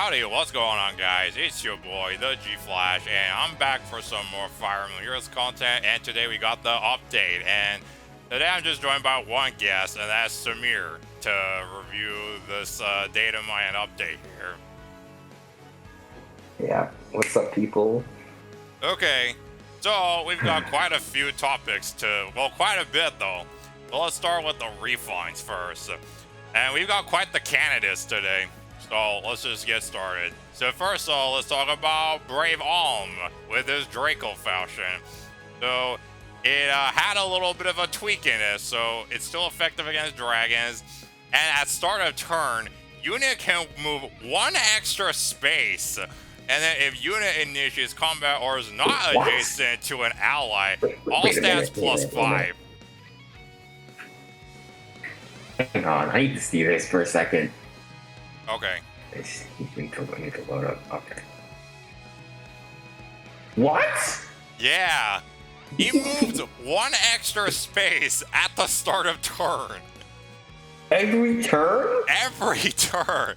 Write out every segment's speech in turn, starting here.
Howdy, what's going on, guys? It's your boy, the G-Flash, and I'm back for some more Fire Emblem Heroes content, and today we got the update, and today I'm just joined by one guest, and that's Samir, to review this data mine update here. Yeah, what's up, people? Okay, so we've got quite a few topics quite a bit though. Well, let's start with the refines first, and we've got quite the candidates today. So let's just get started. So first of all, let's talk about Brave Alm with his Draco fashion. So it had a little bit of a tweak in it, so it's still effective against dragons. And at start of turn, unit can move one extra space. And then if unit initiates combat or is not adjacent to an ally, all stats plus 5. Hang on, I need to see this for a second. Okay. I need to load up. Okay. What? Yeah. He moves one extra space at the start of turn. Every turn? Every turn.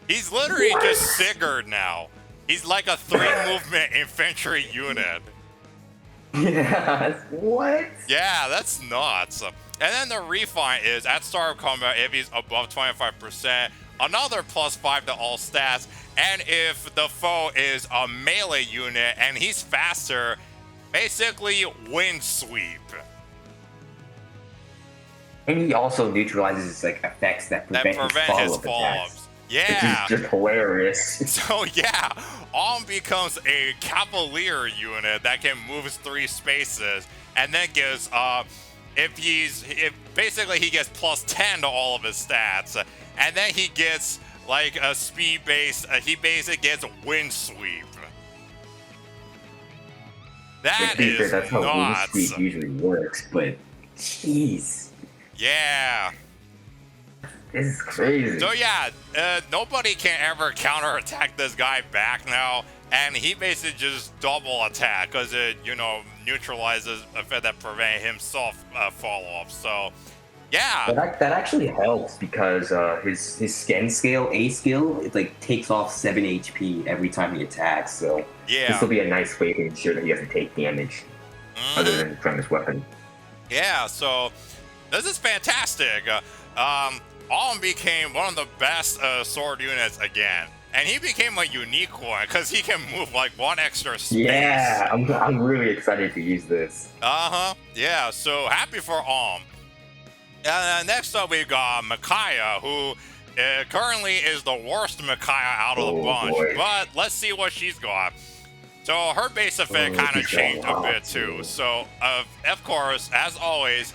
He's literally just Sigurd now. He's like a 3-movement infantry unit. Yeah, what? Yeah, that's nuts. And then the refine is, at start of combat, if he's above 25%, another plus 5 to all stats, and if the foe is a melee unit and he's faster, basically wind sweep. And he also neutralizes like effects that prevent his follow-ups. Yeah. Which is just hilarious. So yeah, Alm becomes a cavalier unit that can move 3 spaces, and then gives basically he gets plus 10 to all of his stats, and then he gets like a speed base. He basically gets wind sweep. That is that's how wind nuts. sweep usually works, but jeez. Yeah. This is crazy. So yeah, nobody can ever counterattack this guy back now, and he basically just double attack because it, neutralizes effect that prevent himself follow-up. So yeah, that actually helps because his skin skill, A skill, it like takes off 7 HP every time he attacks. So yeah, this will be a nice way to ensure that he doesn't take damage other than from his weapon. Yeah, so this is fantastic. Alm became one of the best sword units again, and he became a unique one because he can move like one extra space. Yeah, I'm really excited to use this. Yeah, so happy for Alm. Next up, we've got Mikaya, who currently is the worst Mikaya out of the bunch. Boy. But let's see what she's got. So her base effect kind of changed a bit too. So, of course, as always,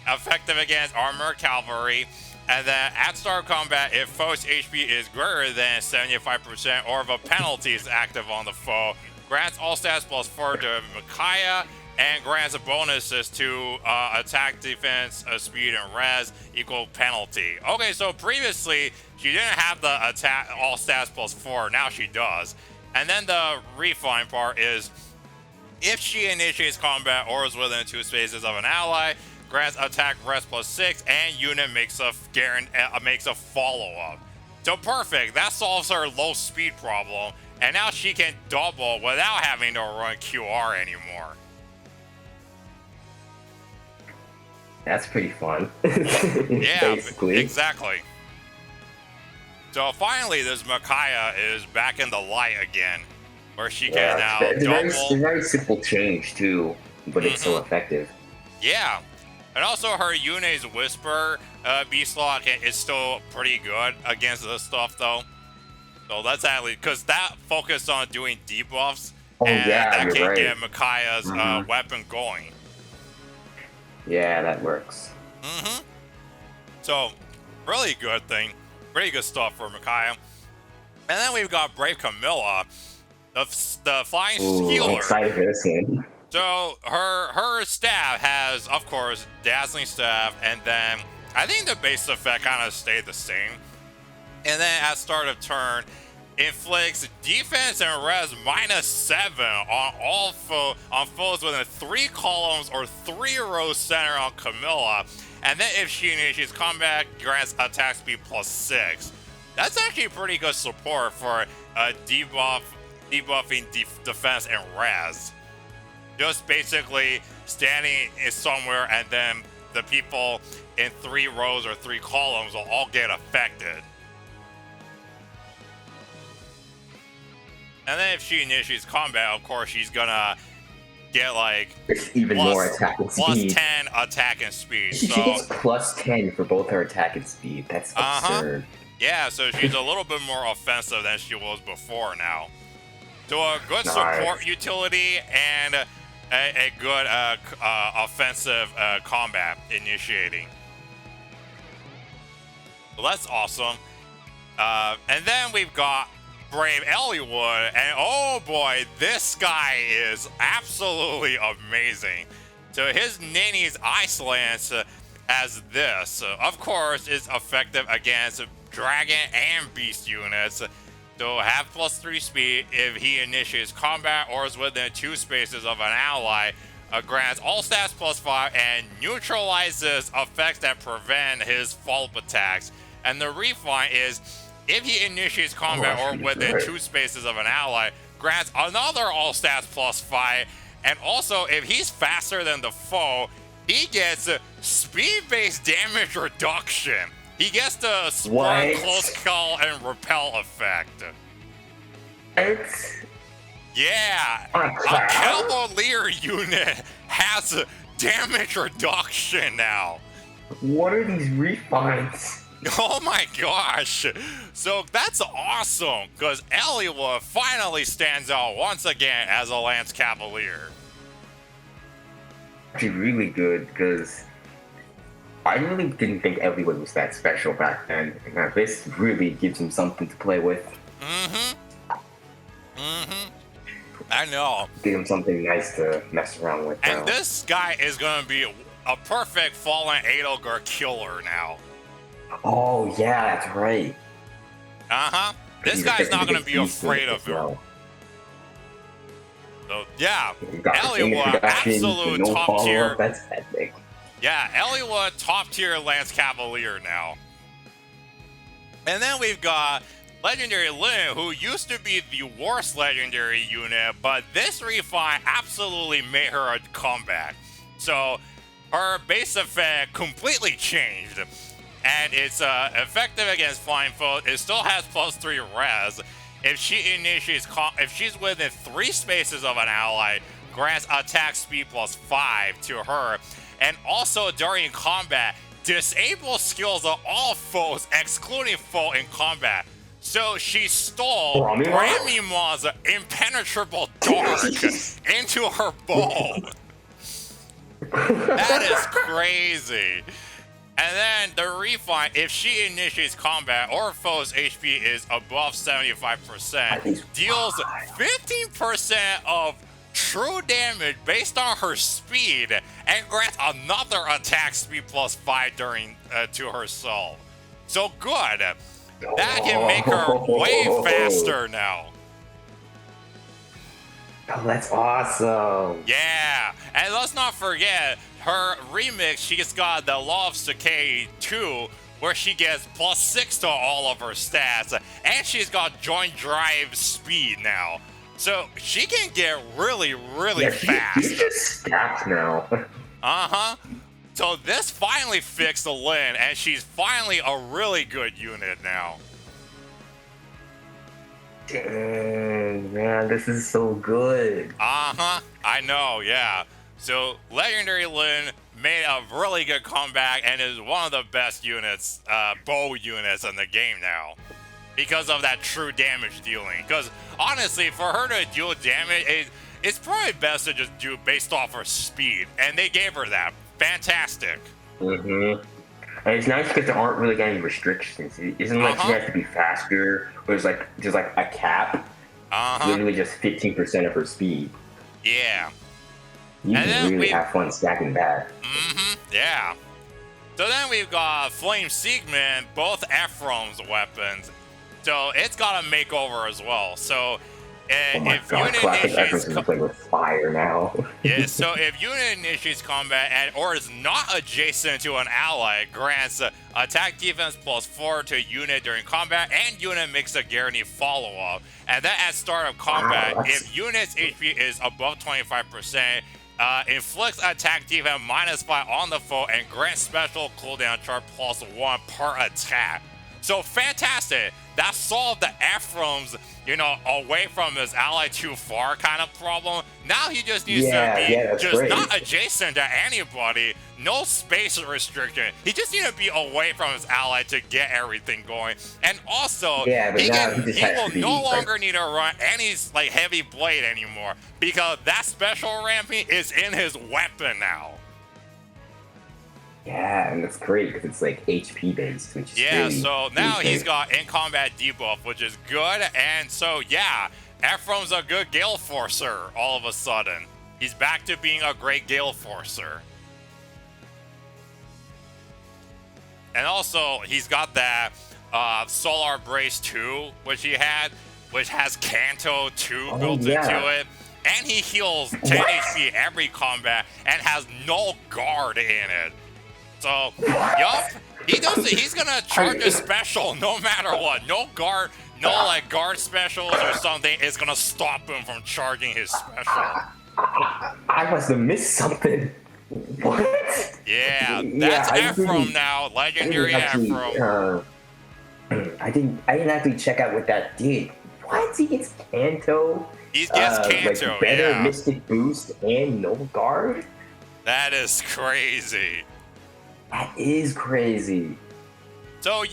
effective against armored cavalry. And then at start combat, if foe's HP is greater than 75% or if a penalty is active on the foe, grants all stats plus 4 to Mikaya, and grants bonuses to attack, defense, speed, and res equal penalty. Okay, so previously she didn't have the attack all stats plus 4. Now she does. And then the refine part is if she initiates combat or is within 2 spaces of an ally, grants attack res plus 6, and unit makes a follow-up. So perfect. That solves her low speed problem, and now she can double without having to run QR anymore. That's pretty fun. Yeah, basically. Exactly. So finally, this Mikaya is back in the light again, where she can now double. It's a very simple change too, but it's so effective. Yeah. And also her Yune's Whisper Beast Lock is still pretty good against this stuff though. So that's at least, because that focused on doing debuffs, and that can get Mikaya's weapon going. Yeah, that works. So, really good thing. Pretty good stuff for Mikaya. And then we've got Brave Camilla, the flying healer. I'm excited for this one. So her staff has, of course, Dazzling Staff, and then I think the base effect kind of stayed the same. And then at start of turn, inflicts defense and res -7 on all foes within 3 columns or 3 rows centered on Camilla. And then if she initiates combat, grants attack speed +6. That's actually pretty good support for debuffing defense and res. Just basically standing somewhere, and then the people in 3 rows or 3 columns will all get affected. And then if she initiates combat, of course, she's gonna get like even more attack and speed. Plus 10 attack and speed. She gets plus 10 for both her attack and speed. That's absurd. Yeah, so she's a little bit more offensive than she was before now. So a good support utility and a good offensive combat initiating. So that's awesome. And then we've got Brave Ellywood, and oh boy, this guy is absolutely amazing. So his Ninny's Ice Lance as this, of course, is effective against Dragon and Beast units. So have plus 3 speed if he initiates combat or is within 2 spaces of an ally. Grants all stats plus 5 and neutralizes effects that prevent his follow-up attacks. And the refine is if he initiates combat or within 2 spaces of an ally, grants another all stats plus 5. And also, if he's faster than the foe, he gets speed-based damage reduction. He gets the sprint, close call, and repel effect. Yeah, a Cavalier unit has damage reduction now. What are these refines? Oh my gosh! So that's awesome, because Ellywood finally stands out once again as a Lance Cavalier. Actually really good, because I really didn't think Ellywood was that special back then. Now this really gives him something to play with. I know. Give him something nice to mess around with. And this guy is going to be a perfect Fallen Edelgard killer now. Oh, yeah, that's right. This guy's not going to be afraid of him. So, yeah, Ellywood, absolute top tier. That's epic. Yeah, Ellywood, top tier Lance Cavalier now. And then we've got Legendary Lynn, who used to be the worst legendary unit, but this refine absolutely made her a comeback. So her base effect completely changed. And it's effective against flying foes. It still has plus 3 res. If she initiates, if she's within 3 spaces of an ally, grants attack speed plus 5 to her. And also during combat, disable skills of all foes, excluding foe in combat. So she stole Bramimaw's impenetrable dark into her bow. That is crazy. And then the refine, if she initiates combat or foe's HP is above 75%, deals 15% of true damage based on her speed and grants another attack speed plus 5 during to her soul. So good. That can make her way faster now. Oh, that's awesome. Yeah, and let's not forget her remix. She's got the Law of Decay 2, where she gets plus 6 to all of her stats, and she's got Joint Drive speed now. So she can get really, really fast. She's just stacked now. So this finally fixed the Lynn, and she's finally a really good unit now. Dang, man, this is so good. I know, yeah. So Legendary Lynn made a really good comeback and is one of the best units, bow units in the game now. Because of that true damage dealing. Because honestly, for her to deal damage, it's probably best to just do based off her speed. And they gave her that. Fantastic. And it's nice because there aren't really any restrictions. It isn't like she has to be faster, or it's like just like a cap. Literally just 15% of her speed. Yeah. You can really have fun stacking that. Yeah. So then we've got Flame Sigmund, both Ephraim's weapons. So it's got a makeover as well. So Oh my if god, unit classic initiates Everson is playing with fire now. yeah, so if unit initiates combat and or is not adjacent to an ally, grants attack defense +4 to unit during combat, and unit makes a guaranteed follow-up. And then at start of combat, Wow, if unit's HP is above 25%, inflicts attack defense -5 on the foe and grants special cooldown chart +1 per attack. So fantastic! That solved the Ephraim's, away from his ally too far kind of problem. Now he just needs to be just great. not adjacent to anybody, no space restriction. He just needs to be away from his ally to get everything going. And also, he will no longer need to run any heavy blade anymore because that special ramping is in his weapon now. Yeah, and that's great because it's HP based, which is really, so now really he's got in combat debuff, which is good, and so Ephraim's a good Gale Forcer all of a sudden. He's back to being a great Gale Forcer. And also, he's got that Solar Brace 2, which has Canto 2 built into it. And he heals 10 HP every combat and has no guard in it. So, he's gonna charge a special no matter what. No guard, guard specials or something is gonna stop him from charging his special. I must have missed something. What? Yeah, that's Ephraim now, legendary Ephraim. I didn't actually check out what that did. What? He gets Canto? He gets Canto, better Mystic Boost and no guard? That is crazy. That is crazy. So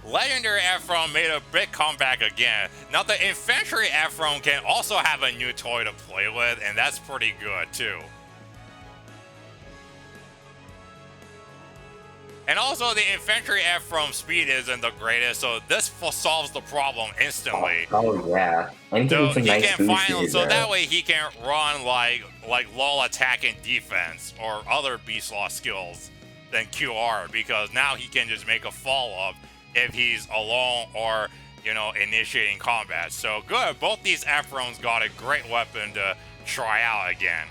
legendary Ephraim made a big comeback again. Now the infantry Ephraim can also have a new toy to play with, and that's pretty good too. And also the infantry Ephraim speed isn't the greatest, so this solves the problem instantly. Oh yeah. And so he can finally, so that way he can run like low attack and defense or other beast law skills than QR, because now he can just make a follow-up if he's alone or, initiating combat. So good, both these Ephraims got a great weapon to try out again.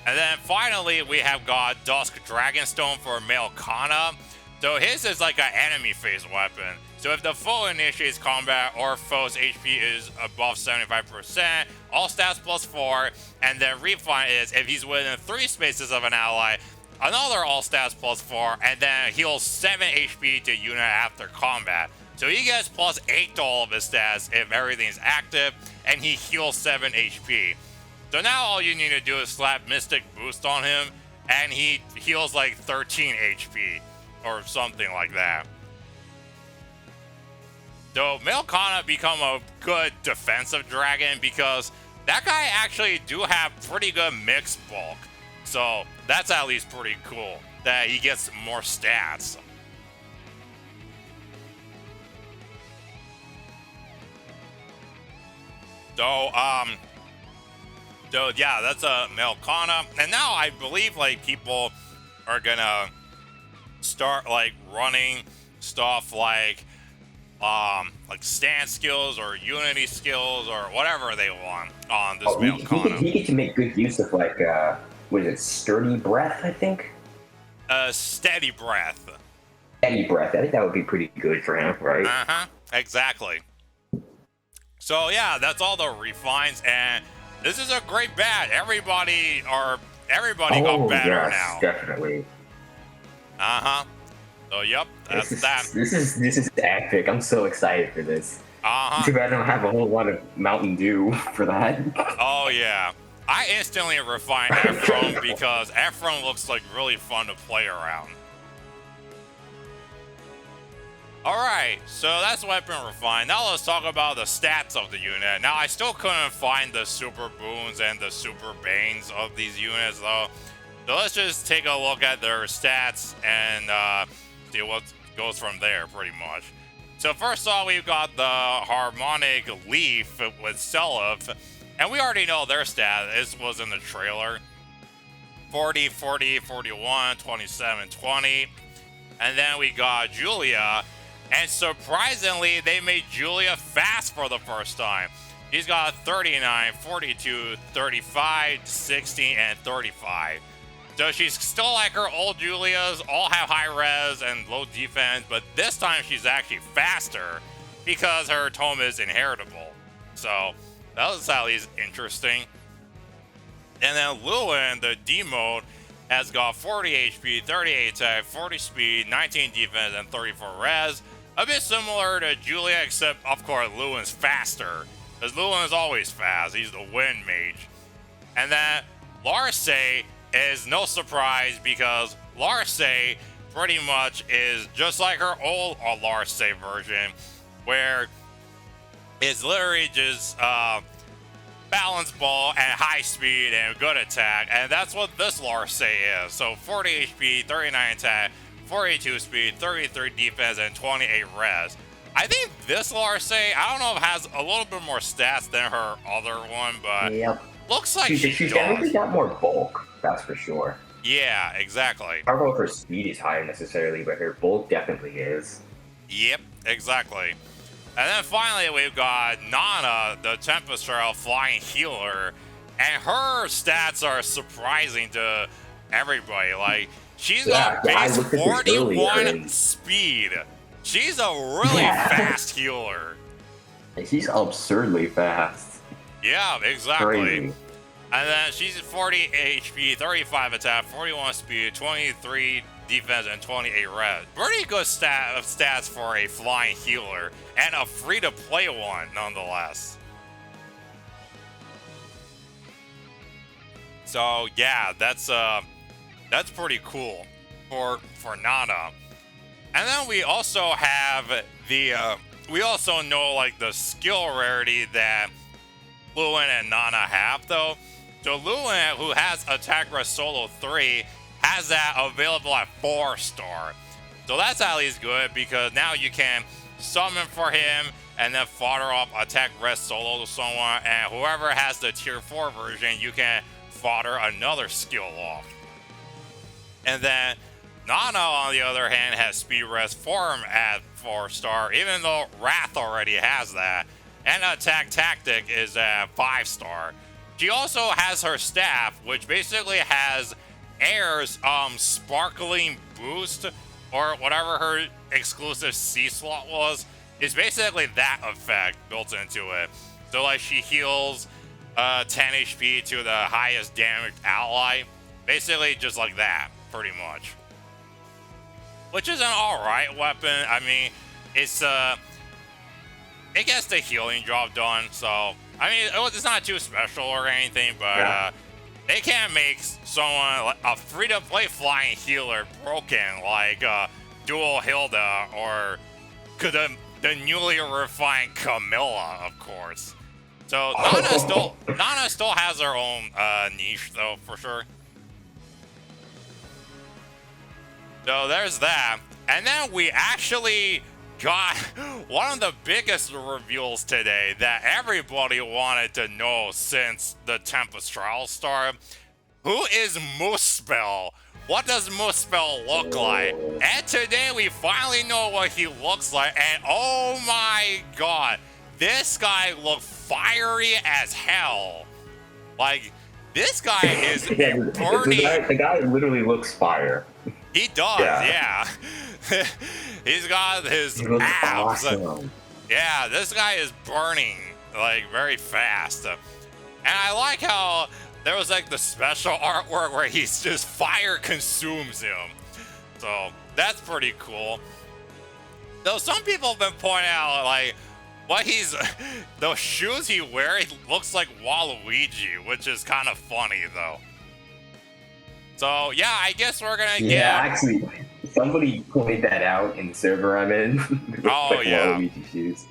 And then finally, we have got Dusk Dragonstone for Melkana. So his is like an enemy phase weapon. So if the foe initiates combat or foe's HP is above 75%, all stats +4, and then Refine is if he's within 3 spaces of an ally, another all stats +4, and then heals 7 HP to unit after combat. So he gets +8 to all of his stats if everything's active, and he heals 7 HP. So now all you need to do is slap Mystic Boost on him, and he heals 13 HP, or something like that. So Melkana become a good defensive dragon because that guy actually do have pretty good mixed bulk. So that's at least pretty cool that he gets more stats. So that's a Melkana. And now I believe people are gonna start running stuff like stance skills or unity skills or whatever they want on this Melkana. He gets to make good use of what is it, Sturdy Breath, I think? Steady Breath. Steady Breath, I think that would be pretty good for him, right? Uh-huh, exactly. So that's all the refines, and this is a great bat. Everybody got better now. Definitely. Uh-huh. So that's that. This is epic. I'm so excited for this. Uh-huh. Too bad I don't have a whole lot of Mountain Dew for that. Oh yeah. I instantly refined Ephraim because Ephraim looks really fun to play around. Alright, so that's weapon refined. Now let's talk about the stats of the unit. Now I still couldn't find the super boons and the super banes of these units though. So let's just take a look at their stats and see what goes from there pretty much. So first off, we've got the Harmonic Leaf with Seliph, and we already know their stat. This was in the trailer. 40, 40, 41, 27, 20. And then we got Julia And surprisingly, they made Julia fast for the first time. She's got 39, 42, 35, 60, and 35. So she's still like her old Julias, all have high res and low defense, but this time she's actually faster because her tome is inheritable. So that was at least interesting. And then Lulu, the D mode, has got 40 HP, 38 attack, 40 speed, 19 defense, and 34 res. A bit similar to Julia, except of course Lulu's faster, because Lulu is always fast. He's the wind mage. And then Larsey is no surprise because Larsey pretty much is just like her old Larsey version, where it's literally just balance ball and high speed and good attack, and that's what this Larsey is. So 40 HP, 39 attack, 42 speed, 33 defense, and 28 res. I think this Larsey, I don't know if it has a little bit more stats than her other one, but yep. Looks like she's definitely got more bulk, that's for sure. Yeah, exactly. I don't know if her speed is higher necessarily, but her bulk definitely is. Yep, exactly. And then finally we've got Nana, the Tempest Trail flying healer, and her stats are surprising to everybody. Like, she's got base 41 speed. She's a really fast healer. She's absurdly fast. Yeah, exactly. Crazy. And then she's 40 HP, 35 attack, 41 speed, 23 defense, and 28 res. Pretty good stats for a flying healer, and a free-to-play one, nonetheless. So yeah, that's pretty cool for Nana. And then we also have the we also know like the skill rarity that Lynn and Nana have though. So Lulu, who has Attack Rest Solo 3, has that available at 4-star. So that's at least good because now you can summon for him and then fodder up Attack Rest Solo to someone, and whoever has the tier 4 version, you can fodder another skill off. And then Nana, on the other hand, has Speed Rest Form at 4-star, even though Wrath already has that. And Attack Tactic is at 5-star. She also has her staff, which basically has Air's Sparkling Boost, or whatever her exclusive C slot was. It's basically that effect built into it. So like she heals 10 HP to the highest damaged ally. Basically just like that, pretty much. Which is an alright weapon. I mean, it's it gets the healing job done, so I mean, it's not too special or anything, but they can't make someone a free-to-play flying healer broken like Dual Hilda or the newly refined Camilla, of course. So Nana still has her own niche, though, for sure. So there's that, and then we actually got one of the biggest reveals today that everybody wanted to know since the Tempest Trial started. Who is Muspel? What does Muspel look like? And today we finally know what he looks like, and oh my god, this guy looks fiery as hell. Like, this guy is burning. The guy literally looks fire. He does, yeah. He's got his abs. Awesome. Yeah, this guy is burning, like, very fast. And I like how there was, like, the special artwork where he's just fire consumes him. So, that's pretty cool. Though some people have been pointing out, like, the shoes he wears, he looks like Waluigi, which is kind of funny, though. So, yeah, I guess we're gonna get... Yeah, actually, somebody pointed that out in the server I'm in. Oh, like yeah. Waluigi shoes.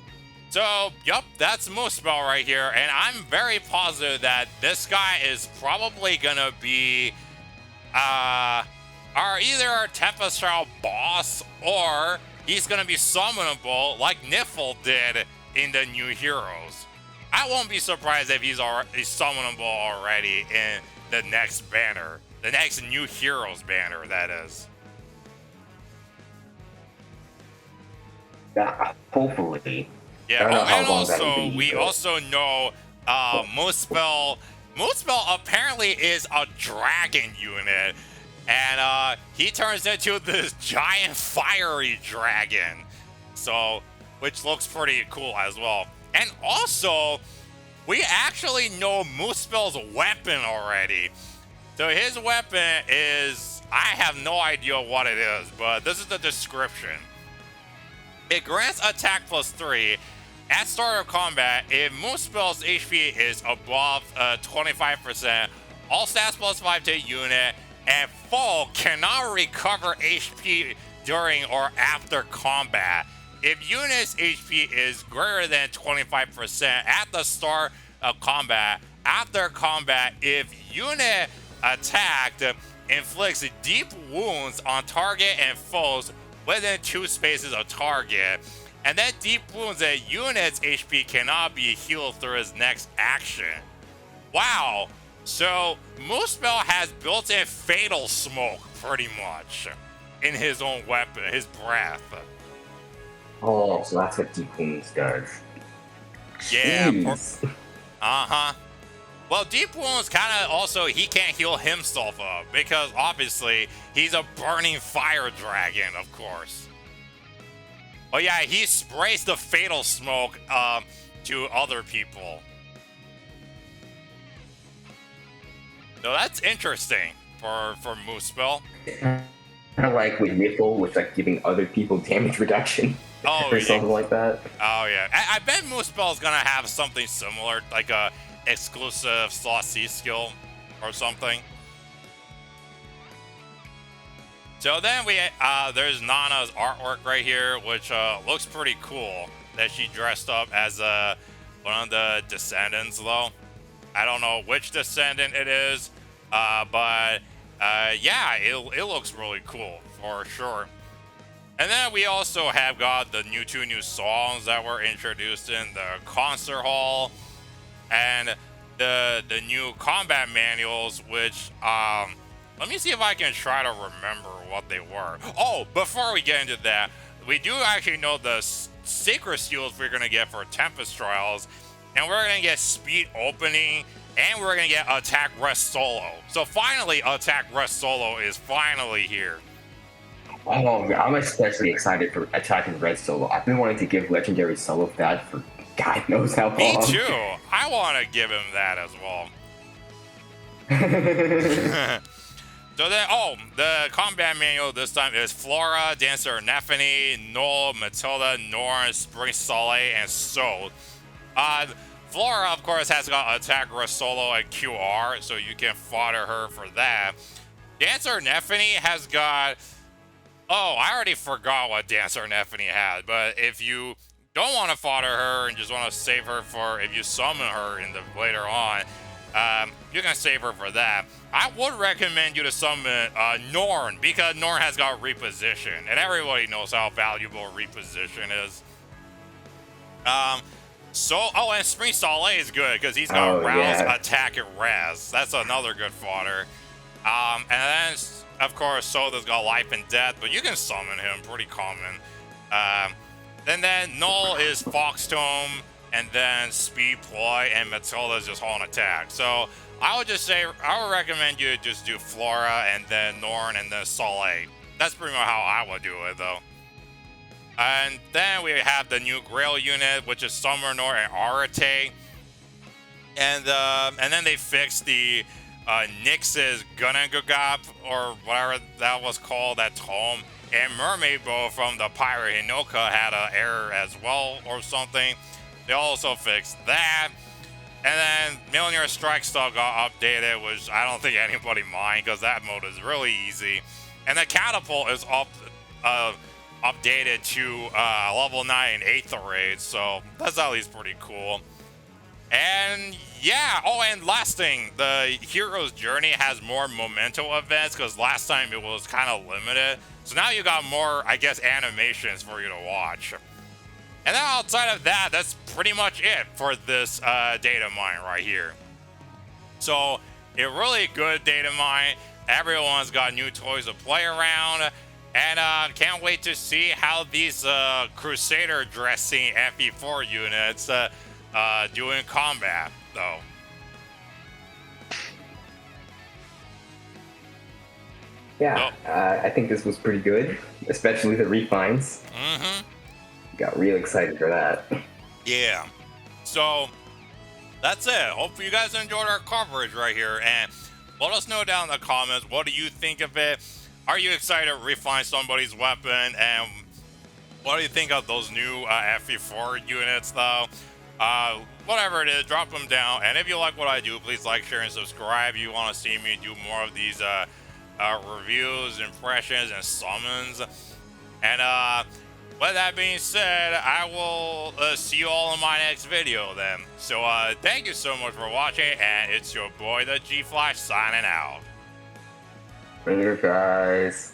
So, yep, that's Muspel right here, and I'm very positive that this guy is probably gonna be, either our Tempest Trial boss, or he's gonna be summonable like Niffle did in the New Heroes. I won't be surprised if he's summonable already in the next banner. The next New Heroes banner, that is. Hopefully. Yeah. I don't know Oh, how and long that'll also be. we But... also know Moonspell. Moonspell apparently is a dragon unit, and he turns into this giant fiery dragon. So, which looks pretty cool as well. And also, we actually know Moonspell's weapon already. So his weapon is, I have no idea what it is, but this is the description. It grants attack +3 at start of combat if Moonspell's HP is above 25%, all stats +5 to unit, and foe cannot recover HP during or after combat. If unit's HP is greater than 25% at the start of combat, after combat, if unit attacked inflicts deep wounds on target and foes within 2 spaces of target, and then deep wounds at unit's HP cannot be healed through his next action. Wow, so Moonspell has built-in fatal smoke pretty much in his own weapon, his breath. Oh, so that's what Deep Wounds does. Yeah. Uh-huh. Well, Deep Wounds kind of also, he can't heal himself up because obviously he's a burning fire dragon, of course. Oh yeah, he sprays the fatal smoke to other people. So that's interesting for Moonspell. Kind of like with Nipple, which like giving other people damage reduction. Oh, or something like that. Oh yeah, I bet Moonspell's gonna have something similar, like a exclusive Slot C skill or something. So then there's Nana's artwork right here, which looks pretty cool. That she dressed up as one of the descendants, though. I don't know which descendant it is, but yeah, it looks really cool for sure. And then we also have got the two new songs that were introduced in the concert hall, and the new combat manuals, which let me see if I can try to remember what they were. Oh, before we get into that, we do actually know the Sacred Seals we're gonna get for Tempest Trials, and we're gonna get Speed Opening, and we're gonna get Attack Rest Solo. So finally, Attack Rest Solo is finally here. Oh, I'm especially excited for attacking Red Solo. I've been wanting to give Legendary Solo that for God knows how long. Me too. I want to give him that as well. So then, the combat manual this time is Flora, Dancer Nephany, Noel, Matilda, Norn, Spring Soleil, and Soul. Flora, of course, has got Attack Rest Solo and QR, so you can fodder her for that. Dancer Nephany has got... Oh, I already forgot what Dancer Nephany had, but if you don't want to fodder her and just want to save her for if you summon her in the later on, you can save her for that. I would recommend you to summon Norn, because Norn has got reposition, and everybody knows how valuable reposition is. And Spring Soleil is good because he's got Rouse, Attack, and Res. That's another good fodder. And then, of course, Soda's got Life and Death, but you can summon him, pretty common. And then Null is Fox Tome, and then Speed Ploy, and Matilda's just Haul and Attack. So I would just say, I would recommend you just do Flora, and then Norn, and then Soleil. That's pretty much how I would do it, though. And then we have the new Grail unit, which is Summonor and Arate. And then they fixed the Nyx's Gunangugap, or whatever that was called, that tome. And Mermaid Bow from the Pirate Hinoka had an error as well, or something. They also fixed that. And then Millionaire Strike stuff got updated, which I don't think anybody mind, because that mode is really easy. And the Catapult is updated to level 9 8th raid, so that's at least pretty cool. And yeah, and last thing, the Hero's Journey has more memento events, because last time it was kind of limited. So now you got more, I guess, animations for you to watch. And then outside of that, that's pretty much it for this data mine right here. So, a really good data mine. Everyone's got new toys to play around. And can't wait to see how these Crusader dressing FE4 units do in combat, though. Yeah, I think this was pretty good, especially the refines. Got real excited for that. Yeah. So that's it. Hopefully you guys enjoyed our coverage right here, and let us know down in the comments, what do you think of it? Are you excited to refine somebody's weapon? And what do you think of those new FE4 units, though? Whatever it is, drop them down. And if you like what I do, please like, share, and subscribe. You want to see me do more of these reviews, impressions, and summons. And with that being said, I will see you all in my next video then. So thank you so much for watching, and it's your boy, the G-Flash, signing out. Later, guys.